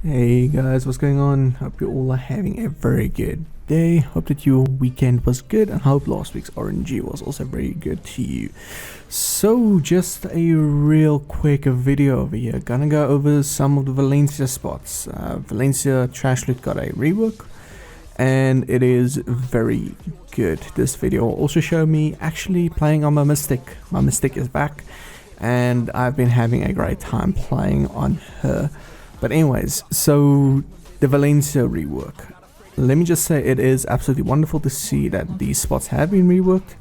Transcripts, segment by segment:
Hey guys, what's going on? Hope you all are having a very good day. Hope that your weekend was good and hope last week's RNG was also very good to you. So just a real quick video over here. Gonna go over some of the Valencia spots. Valencia Trash Loot got a rework and it is very good. This video will also show me actually playing on my Mystic. My Mystic is back and I've been having a great time playing on her. But anyways, so the Valencia rework. Let me just say it is absolutely wonderful to see that these spots have been reworked.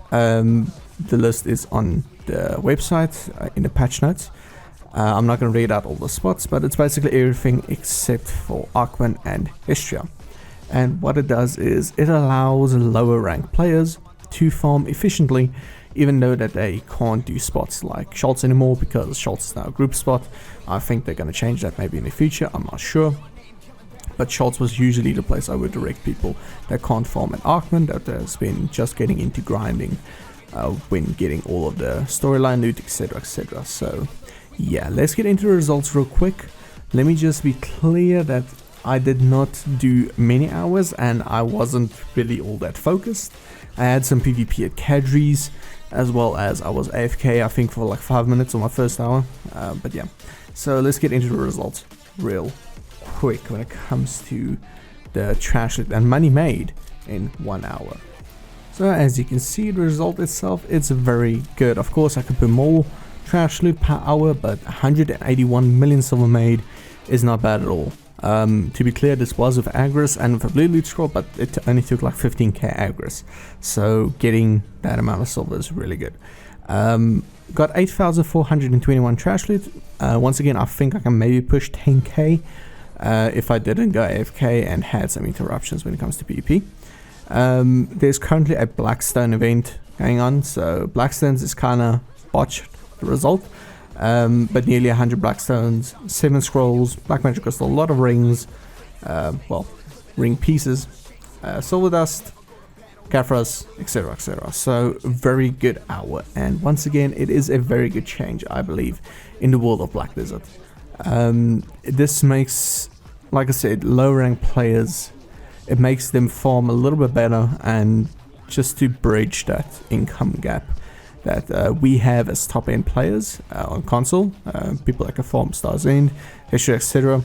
The list is on the website in the patch notes. I'm not going to read out all the spots, but it's basically everything except for Arcman and Hestria. And what it does is it allows lower ranked players to farm efficiently, even though that they can't do spots like Schultz anymore because Schultz is now a group spot. I think they're going to change that maybe in the future, I'm not sure. But Schultz was usually the place I would direct people that can't farm at Arcman, that has been just getting into grinding when getting all of the storyline loot, etc, etc. So yeah, let's get into the results real quick. Let me just be clear that I did not do many hours and I wasn't really all that focused. I had some PvP at Cadry's, as well as I was AFK I think for like 5 minutes on my first hour, but yeah. So let's get into the results real quick when it comes to the trash loot and money made in 1 hour. So as you can see, the result itself, it's very good. Of course I could put more trash loot per hour, but 181 million silver made is not bad at all. To be clear, this was with Agris and with a blue loot scroll, but it only took like 15k Agris, so getting that amount of silver is really good. Got 8,421 trash loot. Once again, I think I can maybe push 10k if I didn't go AFK and had some interruptions when it comes to PvP. There's currently a Blackstone event going on, so Blackstones is kind of botched the result. But nearly 100 Blackstones, 7 scrolls, Black Magic Crystal, a lot of rings, well, ring pieces, silver dust, Caphras, etc, etc. So very good hour, and once again it is a very good change, I believe, in the world of Black Desert. This makes, like I said, low rank players, it makes them farm a little bit better, and just to bridge that income gap that we have as top end players on console, people like a farm Stars End, etc.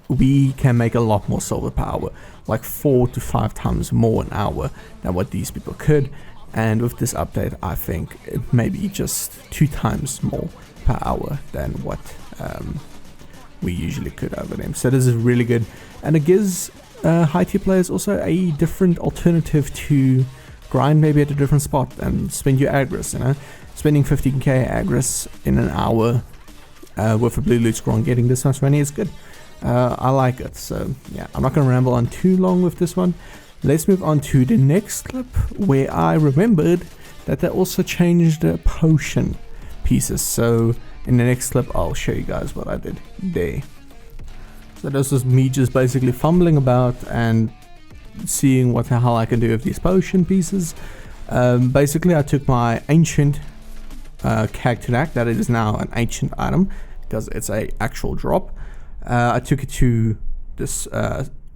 We can make a lot more silver per hour, like 4 to 5 times more an hour than what these people could. And with this update, I think it may be just 2 times more per hour than what we usually could over them. So this is really good, and it gives high tier players also a different alternative to grind maybe at a different spot and spend your Agris, you know. Spending 15k Agris in an hour with a blue loot scroll and getting this much money is good. I like it. So yeah, I'm not going to ramble on too long with this one. Let's move on to the next clip, where I remembered that they also changed the potion pieces. So in the next clip I'll show you guys what I did there. So this was me just basically fumbling about and seeing what the hell I can do with these potion pieces. Basically I took my ancient Cactudac, that it is now an ancient item because it's a actual drop. I took it to this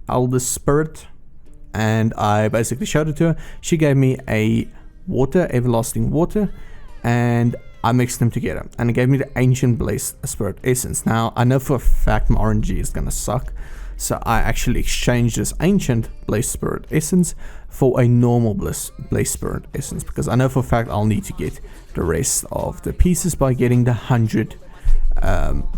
Elder Spirit and I basically showed it to her. She gave me a water, everlasting water, and I mixed them together and it gave me the ancient Blaze Spirit essence. Now I know for a fact my RNG is gonna suck, so I actually exchanged this ancient Blaze Spirit essence for a normal Blaze Spirit essence, because I know for a fact I'll need to get the rest of the pieces by getting the 100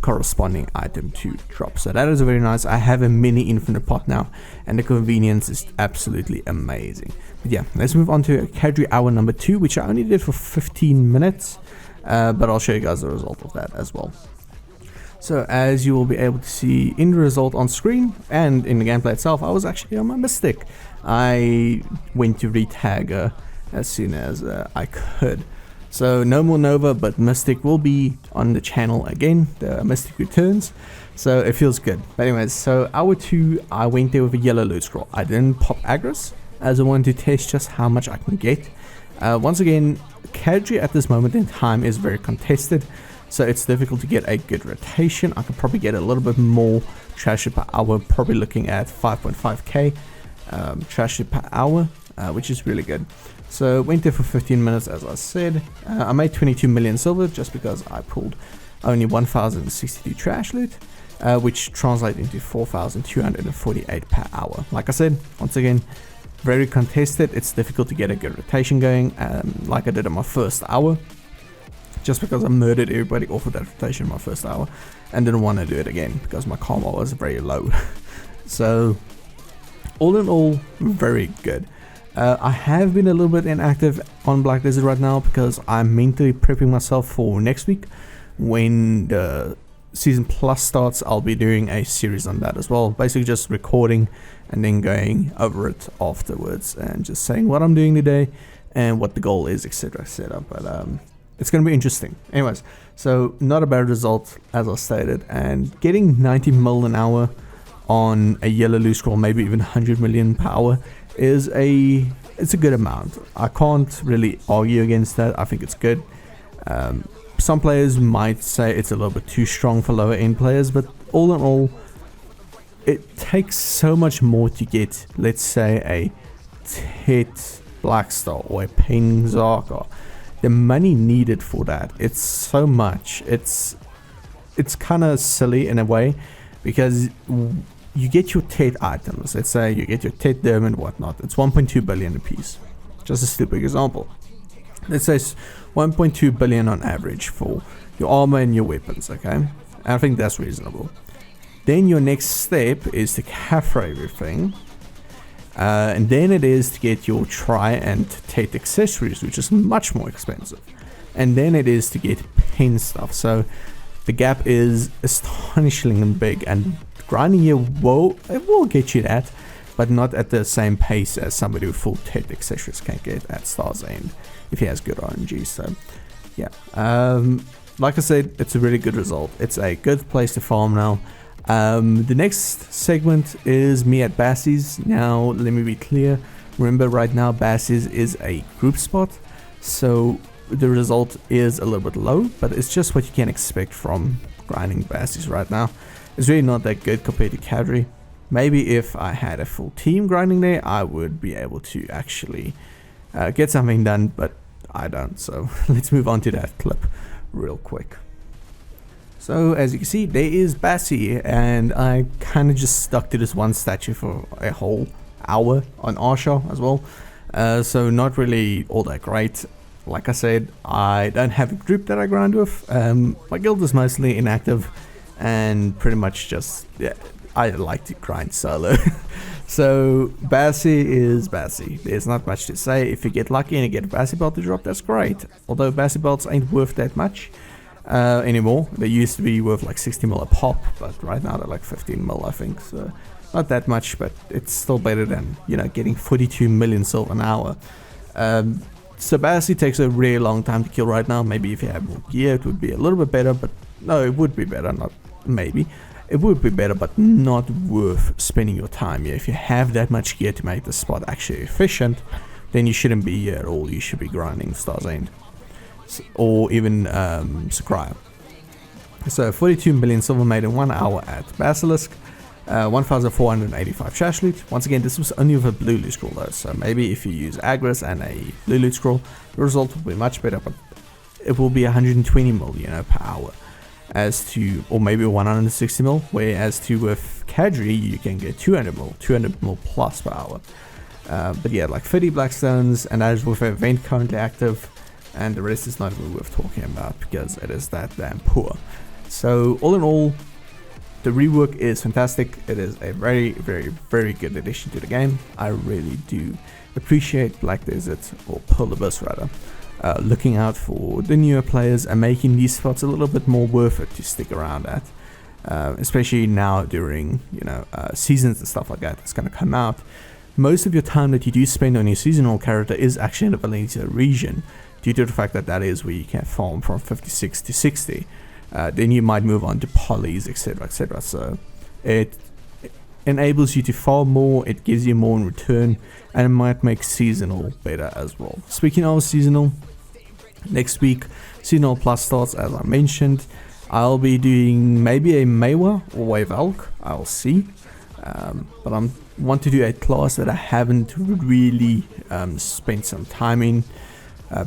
corresponding item to drop. So that is very nice. I have a mini infinite pot now and the convenience is absolutely amazing. But yeah, let's move on to Cadry hour number 2, which I only did for 15 minutes, but I'll show you guys the result of that as well. So as you will be able to see in the result on screen and in the gameplay itself, I was actually on my Mystic. I went to retag her as soon as I could. So no more Nova, but Mystic will be on the channel again. The Mystic returns, so it feels good. But anyways, so hour 2, I went there with a yellow loot scroll. I didn't pop Agris as I wanted to test just how much I can get. Once again, Cadry at this moment in time is very contested. so it's difficult to get a good rotation. I could probably get a little bit more trash per hour, probably looking at 5.5k trash per hour, which is really good. So went there for 15 minutes, as I said. I made 22 million silver just because I pulled only 1062 trash loot, which translates into 4248 per hour. Like I said, once again, very contested. It's difficult to get a good rotation going, like I did in my first hour, just because I murdered everybody off of that rotation in my first hour and didn't want to do it again because my karma was very low. So all in all, very good. I have been a little bit inactive on Black Desert right now because I'm mentally prepping myself for next week. When the Season Plus starts, I'll be doing a series on that as well. Basically just recording and then going over it afterwards and just saying what I'm doing today and what the goal is, etc, etc. But it's going to be interesting. Anyways, so not a bad result, as I stated, and getting 90 mil an hour on a yellow loot scroll, maybe even 100 million per hour, is it's a good amount. I can't really argue against that. I think it's good. Some players might say it's a little bit too strong for lower end players, but all in all, it takes so much more to get, let's say, a Tet Blackstar or a Pain Zarka. The money needed for that, it's so much. It's kind of silly in a way, because you get your Tet items. Let's say you get your Tet Dome and whatnot. It's 1.2 billion a piece. Just a stupid example. Let's say 1.2 billion on average for your armor and your weapons, okay? I think that's reasonable. Then your next step is to cafe everything. And then it is to get your Tri and Tet accessories, which is much more expensive. And then it is to get pen stuff. So the gap is astonishingly big, and grinding here will get you that, but not at the same pace as somebody with full Tet accessories can get at Star's End if he has good RNG. So yeah, like I said, it's a really good result. It's a good place to farm now. The next segment is me at Basi's. Now let me be clear, remember right now Basi's is a group spot, so the result is a little bit low, but it's just what you can expect from grinding Basi's right now. It's really not that good compared to Cadry. Maybe if I had a full team grinding there, I would be able to actually get something done, but I don't. So let's move on to that clip real quick. So as you can see, there is Basi, and I kind of just stuck to this one statue for a whole hour on Arsha as well. So not really all that great. Like I said, I don't have a group that I grind with. My guild is mostly inactive, and pretty much just, yeah, I like to grind solo. So Basi is Basi. There's not much to say. If you get lucky and you get a Basi belt to drop, that's great. Although Basi belts ain't worth that much anymore. They used to be worth like 60 mil a pop, but right now they're like 15 mil, I think. So not that much, but it's still better than, you know, getting 42 million silver an hour. So Basi takes a really long time to kill right now. Maybe if you have more gear, it would be a little bit better, but no, it would be better, not maybe. It would be better, but not worth spending your time here. If you have that much gear to make the spot actually efficient, then you shouldn't be here at all. You should be grinding Star's End, or even Sakura. So 42 million silver made in 1 hour at Basilisk. 1485 trash loot. Once again, this was only with a blue loot scroll though, so maybe if you use Agris and a blue loot scroll, the result will be much better, but it will be 120 mil, you know, per hour, as to, or maybe 160 mil, whereas to with Cadry you can get 200 mil plus per hour. But yeah, like 30 blackstones, and that is with an event currently active, and the rest is not even worth talking about because it is that damn poor. So all in all, the rework is fantastic. It is a very, very, very good addition to the game. I really do appreciate Black Desert, or Pearl Abyss rather, looking out for the newer players and making these spots a little bit more worth it to stick around at. Especially now during, you know, seasons and stuff like that that's going to come out. Most of your time that you do spend on your seasonal character is actually in the Valencia region, due to the fact that that is where you can farm from 56 to 60. Then you might move on to polys, etc, etc. So it enables you to farm more, it gives you more in return, and it might make seasonal better as well. Speaking of seasonal, Next week, Seasonal Plus starts, as I mentioned. I'll be doing maybe a Mawa or a Valk, I'll see. But I want to do a class that I haven't really spent some time in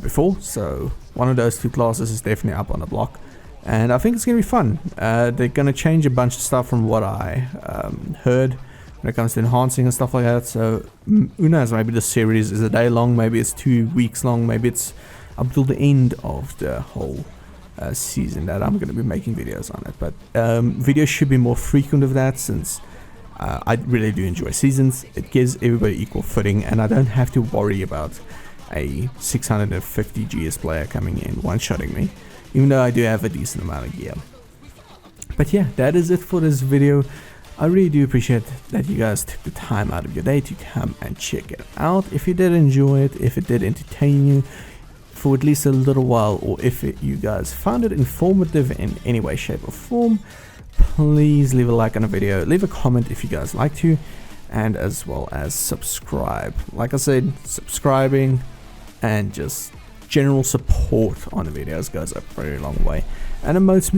before. So one of those two classes is definitely up on the block. And I think it's going to be fun. They're going to change a bunch of stuff from what I heard when it comes to enhancing and stuff like that. So who knows, maybe the series is a day long, maybe it's 2 weeks long, maybe it's up till the end of the whole season that I'm going to be making videos on it. But videos should be more frequent of that, since I really do enjoy seasons. It gives everybody equal footing, and I don't have to worry about a 650 GS player coming in one-shotting me, even though I do have a decent amount of gear. But yeah, that is it for this video. I really do appreciate that you guys took the time out of your day to come and check it out. If you did enjoy it, if it did entertain you for at least a little while, or if you guys found it informative in any way, shape or form, please leave a like on the video, leave a comment if you guys like to, and as well as subscribe. Like I said, subscribing and just general support on the videos goes a very long way, and it motivates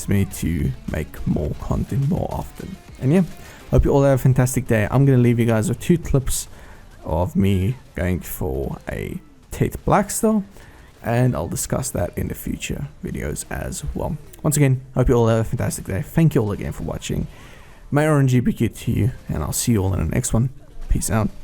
me to make more content more often. And yeah, hope you all have a fantastic day. I'm gonna leave you guys with 2 clips of me going for a Tate Blackstar, and I'll discuss that in the future videos as well. Once again, hope you all have a fantastic day. Thank you all again for watching. May RNG be good to you, and I'll see you all in the next one. Peace out.